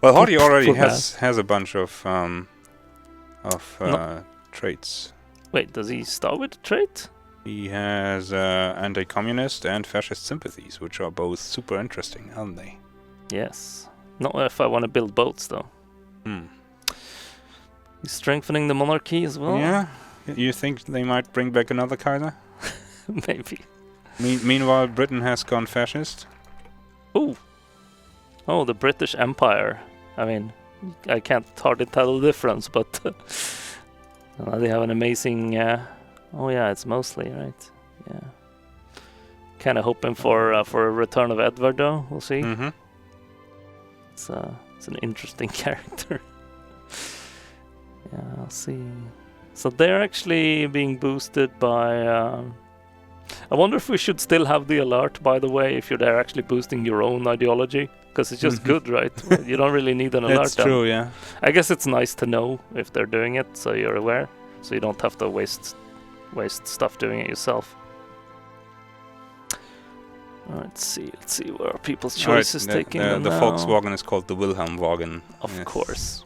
Well, Hardy already Poor has a bunch of No. traits. Wait, does he start with a trait? He has anti-communist and fascist sympathies, which are both super interesting, aren't they? Yes. Not if I want to build boats, though. Hmm. He's strengthening the monarchy as well. Yeah. You think they might bring back another Kaiser? Maybe. Meanwhile, Britain has gone fascist. Ooh. Oh, the British Empire. I mean, I can't hardly tell the difference, but they have an amazing. Oh yeah, it's mostly right. Yeah. Kind of hoping for a return of Edward, though. We'll see. Mm-hmm. It's an interesting character. Yeah, I'll see. So they're actually being boosted by. I wonder if we should still have the alert, by the way, if you're there actually boosting your own ideology, because it's just good, right? You don't really need an alert. That's true, yeah. I guess it's nice to know if they're doing it, so you're aware, so you don't have to waste stuff doing it yourself. Let's see where are people's choices taking them the now. Volkswagen is called the Wilhelmwagen. Of course.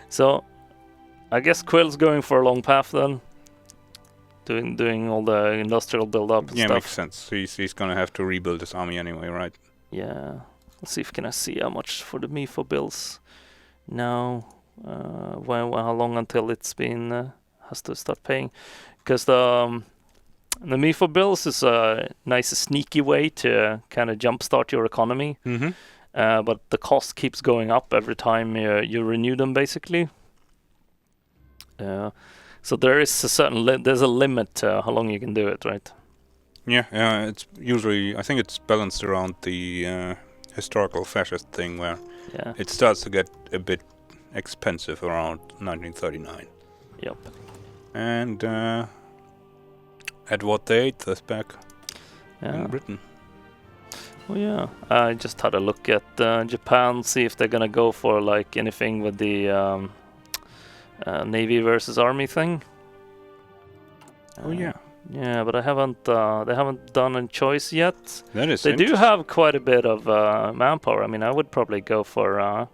So, I guess Quill's going for a long path then. Doing all the industrial build-up and Yeah, stuff. makes sense. He's gonna have to rebuild his army anyway, right? Yeah. Let's see if can I see how much for the MIFO bills. No. How long until it's been has to start paying? Because the MIFO bills is a nice sneaky way to kind of jumpstart your economy. Mm-hmm. But the cost keeps going up every time you renew them, basically. So there is a certain there's a limit to how long you can do it, right? Yeah, it's usually, I think it's balanced around the historical fascist thing where it starts to get a bit expensive around 1939. Yep. And Edward VIII is back in Britain. Oh yeah, I just had a look at Japan, see if they're gonna go for like anything with the Navy versus Army thing. Oh yeah. Yeah, but I haven't. They haven't done a choice yet. That is. They do have quite a bit of manpower. I mean, I would probably go for.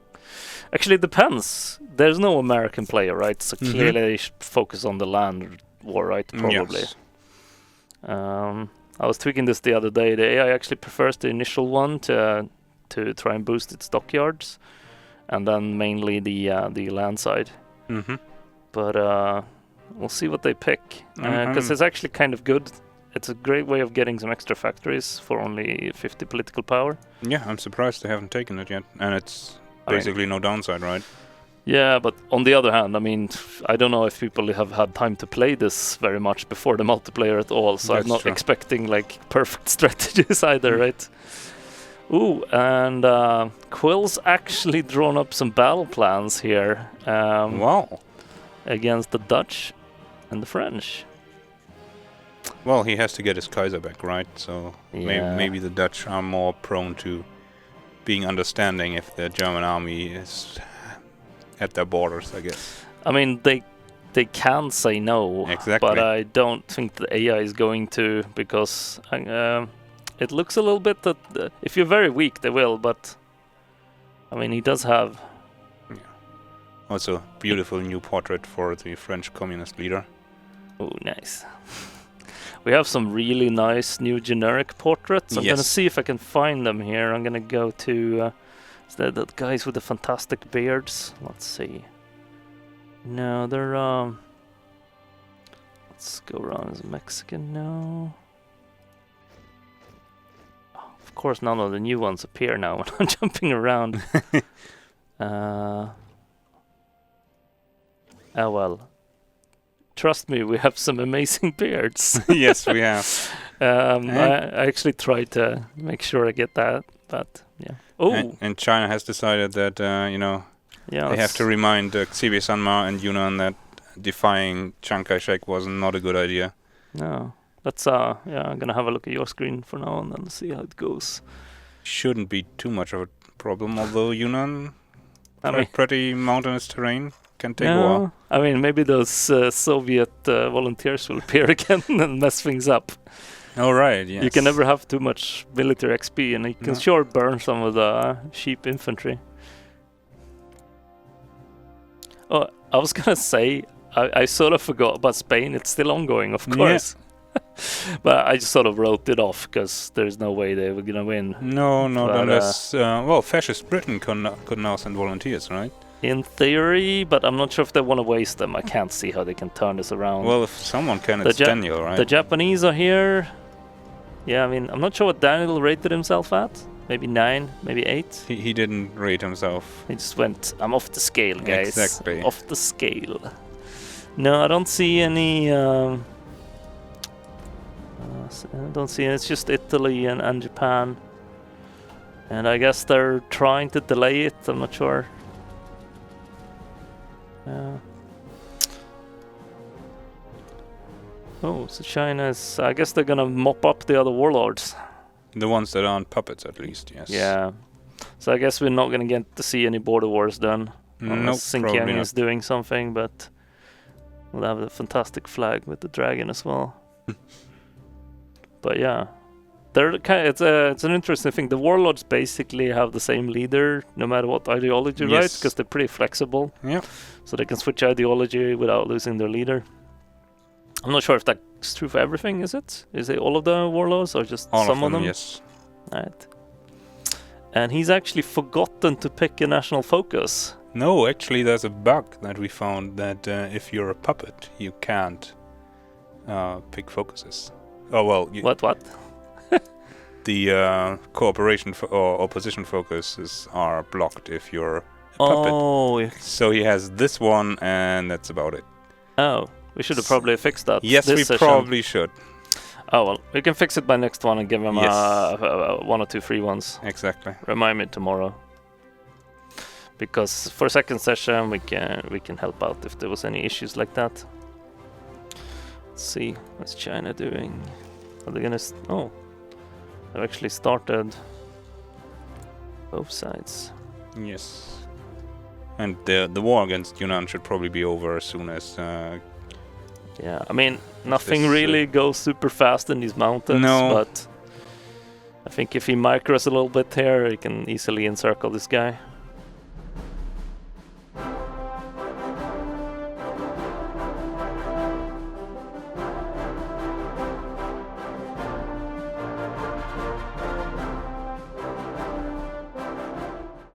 Actually, it depends. There's no American player, right? So clearly they should focus on the land war, right? Probably. Yes. I was tweaking this the other day. The AI actually prefers the initial one to try and boost its dockyards, and then mainly the land side. Mm-hmm. But we'll see what they pick, because it's actually kind of good. It's a great way of getting some extra factories for only 50 political power. Yeah, I'm surprised they haven't taken it yet, and it's basically no downside, right? Yeah, but on the other hand, I mean, I don't know if people have had time to play this very much before the multiplayer at all, so I'm not expecting like perfect strategies either, right? Ooh, and Quill's actually drawn up some battle plans here. Wow. Against the Dutch and the French. Well, he has to get his Kaiser back, right? So maybe the Dutch are more prone to being understanding if the German army is at their borders, I guess. I mean, they can say no, but I don't think the AI is going to, because it looks a little bit that if you're very weak, they will, but I mean, he does have... Yeah. Also, beautiful new portrait for the French communist leader. Oh, nice. We have some really nice new generic portraits. I'm going to see if I can find them here. I'm going to go to the guys with the fantastic beards. Let's see. No, they're... Let's go around as a Mexican now. Oh, of course, none of the new ones appear now when I'm jumping around. Oh well. Trust me, we have some amazing beards. Yes, we have. I actually tried to make sure I get that, but yeah. Oh, and China has decided that they have to remind Xibi Sanma and Yunnan that defying Chiang Kai-shek was not a good idea. No, that's I'm gonna have a look at your screen for now and then see how it goes. Shouldn't be too much of a problem, although Yunnan pretty mountainous terrain. can take a while. I mean, maybe those Soviet volunteers will appear again and mess things up. All right, yes. You can never have too much military XP, and you can sure burn some of the cheap infantry. Oh, I was gonna say, I sort of forgot about Spain. It's still ongoing, of course. But I just sort of wrote it off because there's no way they were gonna win. No, not unless... well, fascist Britain could now send volunteers, right? In theory, but I'm not sure if they want to waste them. I can't see how they can turn this around. Well, if someone can, it's Daniel, right? The Japanese are here. Yeah, I mean, I'm not sure what Daniel rated himself at. Maybe 9, maybe 8. He didn't rate himself. He just went, I'm off the scale, guys. Exactly. Off the scale. No, I don't see any... I don't see... It's just Italy and Japan. And I guess they're trying to delay it. I'm not sure. Oh, so China is... I guess they're gonna mop up the other warlords. The ones that aren't puppets, at least, yes. Yeah. So I guess we're not gonna get to see any border wars done. Nope, Xinjiang is doing something, but we'll have a fantastic flag with the dragon as well. But yeah, they're it's an interesting thing. The warlords basically have the same leader no matter what ideology, right? Because they're pretty flexible. Yeah. So they can switch ideology without losing their leader. I'm not sure if that's true for everything, is it? Is it all of the warlords or just some of them? Yes. Right. And he's actually forgotten to pick a national focus. No, actually there's a bug that we found that if you're a puppet, you can't pick focuses. Oh, well... What? The cooperation or opposition focuses are blocked if you're a puppet. Oh. So he has this one, and that's about it. Oh, we should have probably fixed that. Yes, we probably should. Oh, well, we can fix it by next one and give him 1 or 2 free ones. Exactly. Remind me tomorrow. Because for second session, we can help out if there was any issues like that. Let's see, what's China doing? Are they gonna... Oh, they've actually started both sides. Yes. And the war against Yunnan should probably be over as soon as... yeah, I mean, nothing really goes super fast in these mountains, but I think if he micros a little bit here, he can easily encircle this guy.